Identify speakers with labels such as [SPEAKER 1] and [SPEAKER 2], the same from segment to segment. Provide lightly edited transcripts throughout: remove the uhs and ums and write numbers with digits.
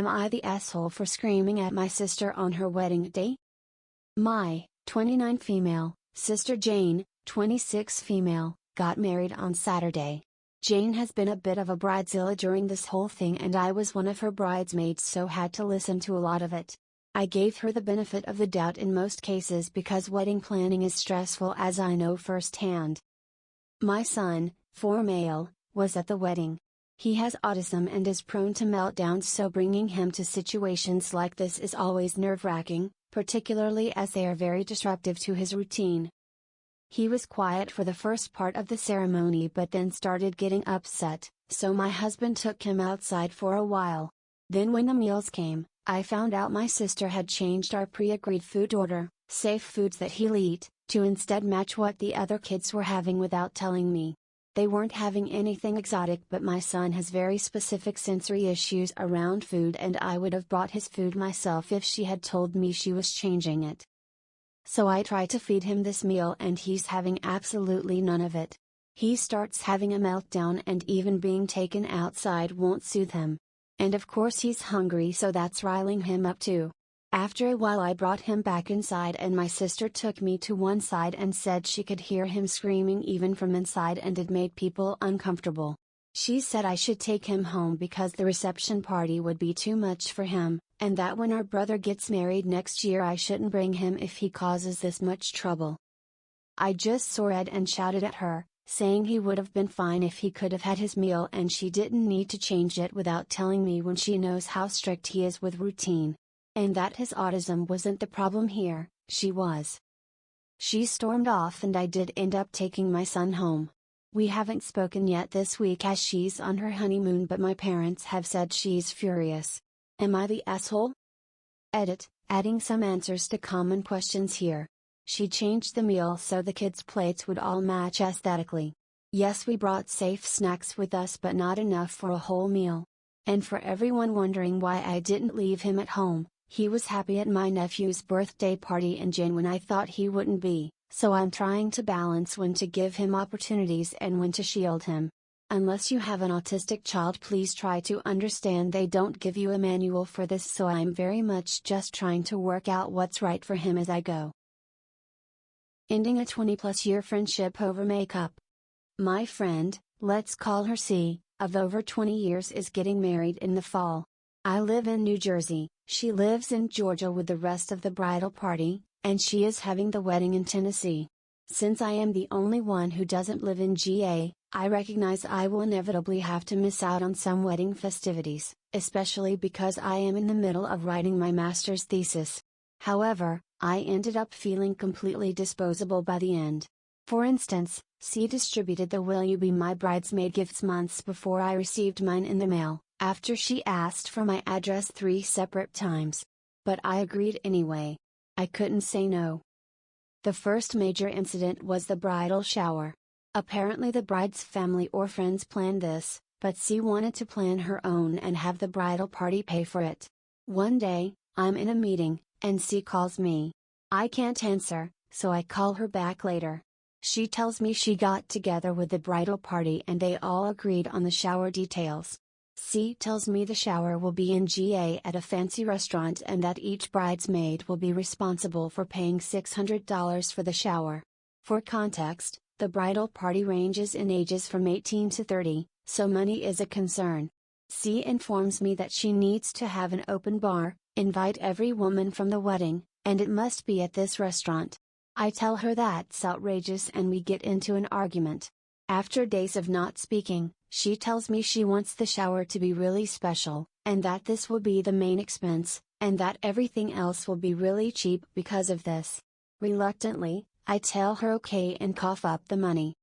[SPEAKER 1] Am I the asshole for screaming at my sister on her wedding day? My 29 female sister Jane, 26 female, got married on Saturday. Jane has been a bit of a bridezilla during this whole thing, and I was one of her bridesmaids, so had to listen to a lot of it. I gave her the benefit of the doubt in most cases because wedding planning is stressful, as I know firsthand. My son, 4 male, was at the wedding. He has autism and is prone to meltdowns, so bringing him to situations like this is always nerve-wracking, particularly as they are very disruptive to his routine. He was quiet for the first part of the ceremony but then started getting upset, so my husband took him outside for a while. Then when the meals came, I found out my sister had changed our pre-agreed food order, safe foods that he'll eat, to instead match what the other kids were having without telling me. They weren't having anything exotic, but my son has very specific sensory issues around food, and I would have brought his food myself if she had told me she was changing it. So I try to feed him this meal and he's having absolutely none of it. He starts having a meltdown, and even being taken outside won't soothe him. And of course he's hungry, so that's riling him up too. After a while I brought him back inside, and my sister took me to one side and said she could hear him screaming even from inside and it made people uncomfortable. She said I should take him home because the reception party would be too much for him, and that when our brother gets married next year I shouldn't bring him if he causes this much trouble. I just saw red and shouted at her, saying he would have been fine if he could have had his meal and she didn't need to change it without telling me when she knows how strict he is with routine. And that his autism wasn't the problem here, she was. She stormed off and I did end up taking my son home. We haven't spoken yet this week as she's on her honeymoon, but my parents have said she's furious. Am I the asshole? Edit, adding some answers to common questions here. She changed the meal so the kids' plates would all match aesthetically. Yes, we brought safe snacks with us, but not enough for a whole meal. And for everyone wondering why I didn't leave him at home, he was happy at my nephew's birthday party in June when I thought he wouldn't be, so I'm trying to balance when to give him opportunities and when to shield him. Unless you have an autistic child, please try to understand they don't give you a manual for this, so I'm very much just trying to work out what's right for him as I go. Ending a 20+ year friendship over makeup. My friend, let's call her C, of over 20 years is getting married in the fall. I live in New Jersey, she lives in Georgia with the rest of the bridal party, and she is having the wedding in Tennessee. Since I am the only one who doesn't live in GA, I recognize I will inevitably have to miss out on some wedding festivities, especially because I am in the middle of writing my master's thesis. However, I ended up feeling completely disposable by the end. For instance, C distributed the "Will you be my bridesmaid" gifts months before I received mine in the mail, after she asked for my address 3 separate times. But I agreed anyway. I couldn't say no. The first major incident was the bridal shower. Apparently the bride's family or friends planned this, but C wanted to plan her own and have the bridal party pay for it. One day, I'm in a meeting, and C calls me. I can't answer, so I call her back later. She tells me she got together with the bridal party and they all agreed on the shower details. C tells me the shower will be in GA at a fancy restaurant and that each bridesmaid will be responsible for paying $600 for the shower. For context, the bridal party ranges in ages from 18 to 30, so money is a concern. C informs me that she needs to have an open bar, invite every woman from the wedding, and it must be at this restaurant. I tell her that's outrageous and we get into an argument. After days of not speaking, she tells me she wants the shower to be really special, and that this will be the main expense, and that everything else will be really cheap because of this. Reluctantly, I tell her okay and cough up the money.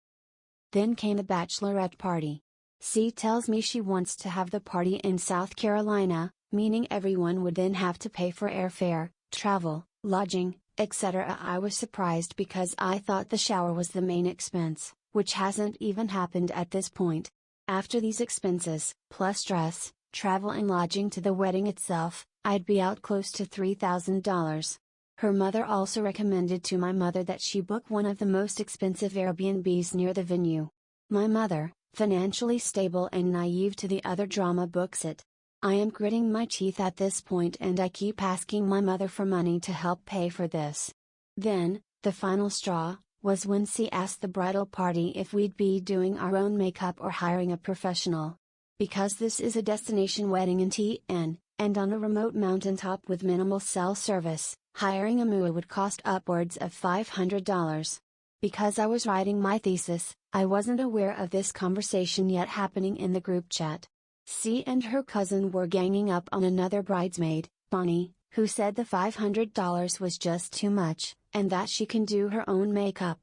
[SPEAKER 1] Then came the bachelorette party. C tells me she wants to have the party in South Carolina, meaning everyone would then have to pay for airfare, travel, lodging, etc. I was surprised because I thought the shower was the main expense, which hasn't even happened at this point. After these expenses, plus dress, travel and lodging to the wedding itself, I'd be out close to $3,000. Her mother also recommended to my mother that she book one of the most expensive Airbnbs near the venue. My mother, financially stable and naive to the other drama, books it. I am gritting my teeth at this point and I keep asking my mother for money to help pay for this. Then, the final straw, was when she asked the bridal party if we'd be doing our own makeup or hiring a professional. Because this is a destination wedding in TN, and on a remote mountaintop with minimal cell service, hiring a MUA would cost upwards of $500. Because I was writing my thesis, I wasn't aware of this conversation yet happening in the group chat. C and her cousin were ganging up on another bridesmaid, Bonnie, who said the $500 was just too much, and that she can do her own makeup,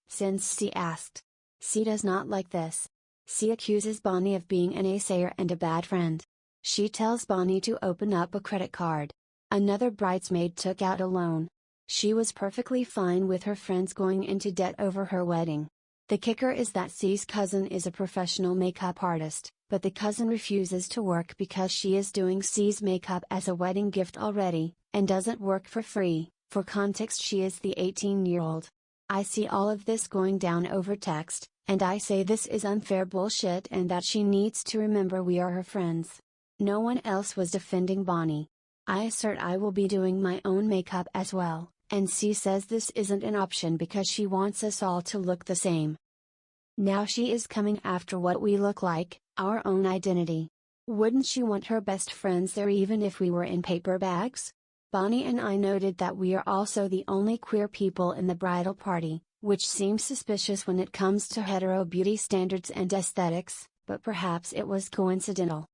[SPEAKER 1] since C asked. C does not like this. C accuses Bonnie of being a naysayer and a bad friend. She tells Bonnie to open up a credit card. Another bridesmaid took out a loan. She was perfectly fine with her friends going into debt over her wedding. The kicker is that C's cousin is a professional makeup artist, but the cousin refuses to work because she is doing C's makeup as a wedding gift already, and doesn't work for free. For context, she is the 18-year-old. I see all of this going down over text, and I say this is unfair bullshit and that she needs to remember we are her friends. No one else was defending Bonnie. I assert I will be doing my own makeup as well, and C says this isn't an option because she wants us all to look the same. Now she is coming after what we look like, our own identity. Wouldn't she want her best friends there even if we were in paper bags? Bonnie and I noted that we are also the only queer people in the bridal party, which seems suspicious when it comes to hetero beauty standards and aesthetics, but perhaps it was coincidental.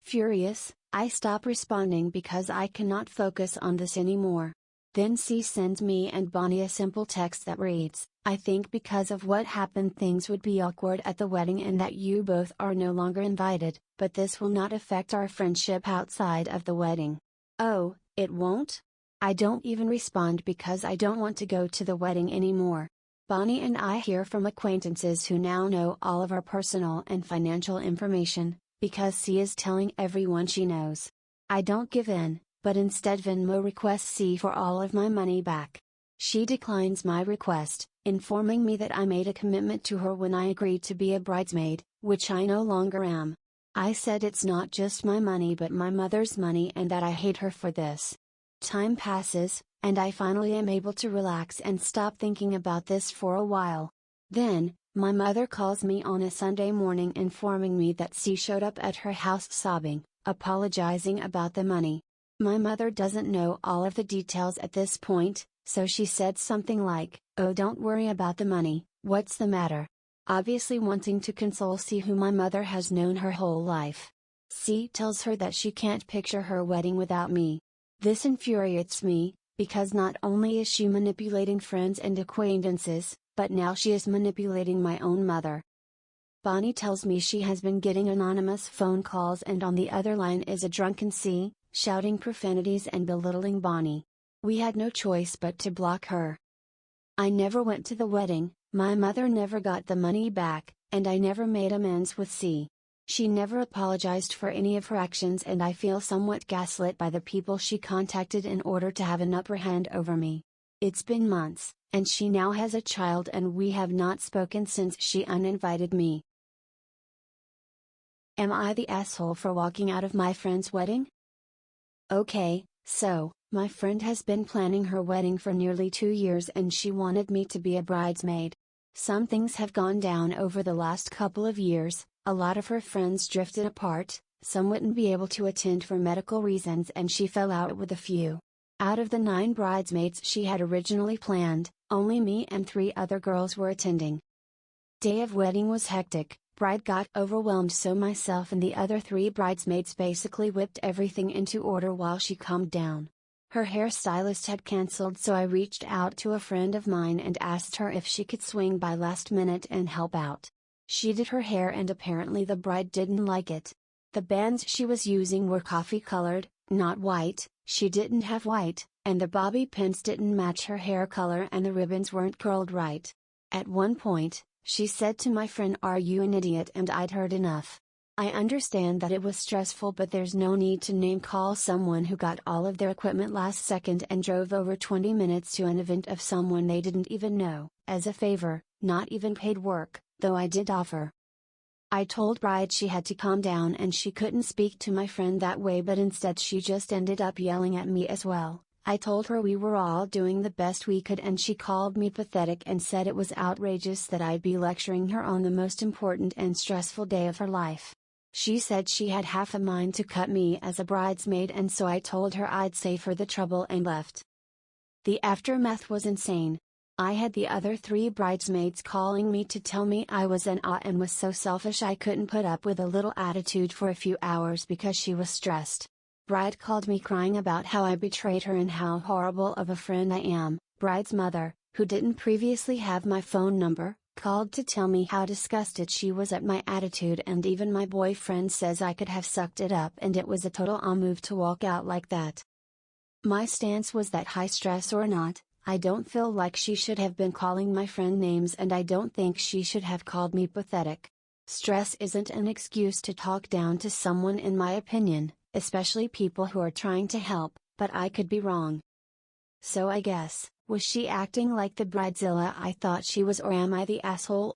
[SPEAKER 1] Furious, I stop responding because I cannot focus on this anymore. Then C sends me and Bonnie a simple text that reads, "I think because of what happened things would be awkward at the wedding and that you both are no longer invited, but this will not affect our friendship outside of the wedding." Oh, it won't? I don't even respond because I don't want to go to the wedding anymore. Bonnie and I hear from acquaintances who now know all of our personal and financial information, because C is telling everyone she knows. I don't give in, but instead Venmo requests C for all of my money back. She declines my request, informing me that I made a commitment to her when I agreed to be a bridesmaid, which I no longer am. I said it's not just my money but my mother's money and that I hate her for this. Time passes, and I finally am able to relax and stop thinking about this for a while. Then, my mother calls me on a Sunday morning informing me that C showed up at her house sobbing, apologizing about the money. My mother doesn't know all of the details at this point, so she said something like, "Oh, don't worry about the money, what's the matter?" Obviously wanting to console C, who my mother has known her whole life. C tells her that she can't picture her wedding without me. This infuriates me, because not only is she manipulating friends and acquaintances, but now she is manipulating my own mother. Bonnie tells me she has been getting anonymous phone calls and on the other line is a drunken C, shouting profanities and belittling Bonnie. We had no choice but to block her. I never went to the wedding, my mother never got the money back, and I never made amends with C. She never apologized for any of her actions and I feel somewhat gaslit by the people she contacted in order to have an upper hand over me. It's been months, and she now has a child and we have not spoken since she uninvited me. Am I the asshole for walking out of my friend's wedding? Okay, so, my friend has been planning her wedding for nearly 2 years and she wanted me to be a bridesmaid. Some things have gone down over the last couple of years, a lot of her friends drifted apart, some wouldn't be able to attend for medical reasons and she fell out with a few. Out of the 9 bridesmaids she had originally planned, only me and 3 other girls were attending. Day of wedding was hectic, bride got overwhelmed so myself and the other 3 bridesmaids basically whipped everything into order while she calmed down. Her hairstylist had cancelled so I reached out to a friend of mine and asked her if she could swing by last minute and help out. She did her hair and apparently the bride didn't like it. The bands she was using were coffee colored, not white, she didn't have white, and the bobby pins didn't match her hair color and the ribbons weren't curled right. At one point, she said to my friend, "Are you an idiot?" and I'd heard enough. I understand that it was stressful but there's no need to name call someone who got all of their equipment last second and drove over 20 minutes to an event of someone they didn't even know, as a favor, not even paid work, though I did offer. I told Bride she had to calm down and she couldn't speak to my friend that way, but instead she just ended up yelling at me as well. I told her we were all doing the best we could and she called me pathetic and said it was outrageous that I'd be lecturing her on the most important and stressful day of her life. She said she had half a mind to cut me as a bridesmaid, and so I told her I'd save her the trouble and left. The aftermath was insane. I had the other 3 bridesmaids calling me to tell me I was an and was so selfish I couldn't put up with a little attitude for a few hours because she was stressed. Bride called me crying about how I betrayed her and how horrible of a friend I am. Bride's mother, who didn't previously have my phone number, called to tell me how disgusted she was at my attitude, and even my boyfriend says I could have sucked it up and it was a total move to walk out like that. My stance was that high stress or not, I don't feel like she should have been calling my friend names, and I don't think she should have called me pathetic. Stress isn't an excuse to talk down to someone, in my opinion, especially people who are trying to help, but I could be wrong. So I guess, was she acting like the Bridezilla I thought she was, or am I the asshole?